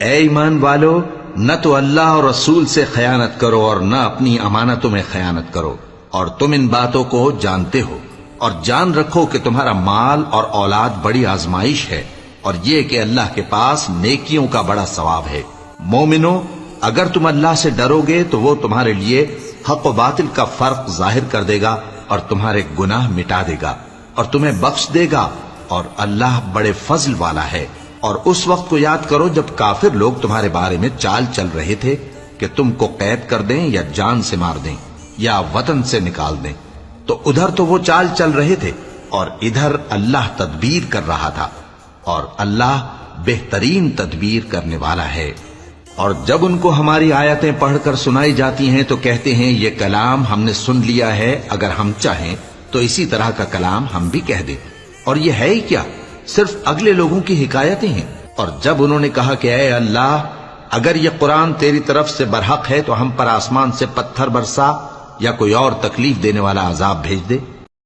اے ایمان والو، نہ تو اللہ اور رسول سے خیانت کرو اور نہ اپنی امانتوں میں خیانت کرو، اور تم ان باتوں کو جانتے ہو، اور جان رکھو کہ تمہارا مال اور اولاد بڑی آزمائش ہے، اور یہ کہ اللہ کے پاس نیکیوں کا بڑا ثواب ہے۔ مومنو، اگر تم اللہ سے ڈرو گے تو وہ تمہارے لیے حق و باطل کا فرق ظاہر کر دے گا اور تمہارے گناہ مٹا دے گا اور تمہیں بخش دے گا، اور اللہ بڑے فضل والا ہے۔ اور اس وقت کو یاد کرو جب کافر لوگ تمہارے بارے میں چال چل رہے تھے کہ تم کو قید کر دیں یا جان سے مار دیں یا وطن سے نکال دیں، تو ادھر تو وہ چال چل رہے تھے اور ادھر اللہ تدبیر کر رہا تھا، اور اللہ بہترین تدبیر کرنے والا ہے۔ اور جب ان کو ہماری آیتیں پڑھ کر سنائی جاتی ہیں تو کہتے ہیں یہ کلام ہم نے سن لیا ہے، اگر ہم چاہیں تو اسی طرح کا کلام ہم بھی کہہ دیں، اور یہ ہے ہی کیا، صرف اگلے لوگوں کی حکایتیں ہیں۔ اور جب انہوں نے کہا کہ اے اللہ، اگر یہ قرآن تیری طرف سے برحق ہے تو ہم پر آسمان سے پتھر برسا یا کوئی اور تکلیف دینے والا عذاب بھیج دے،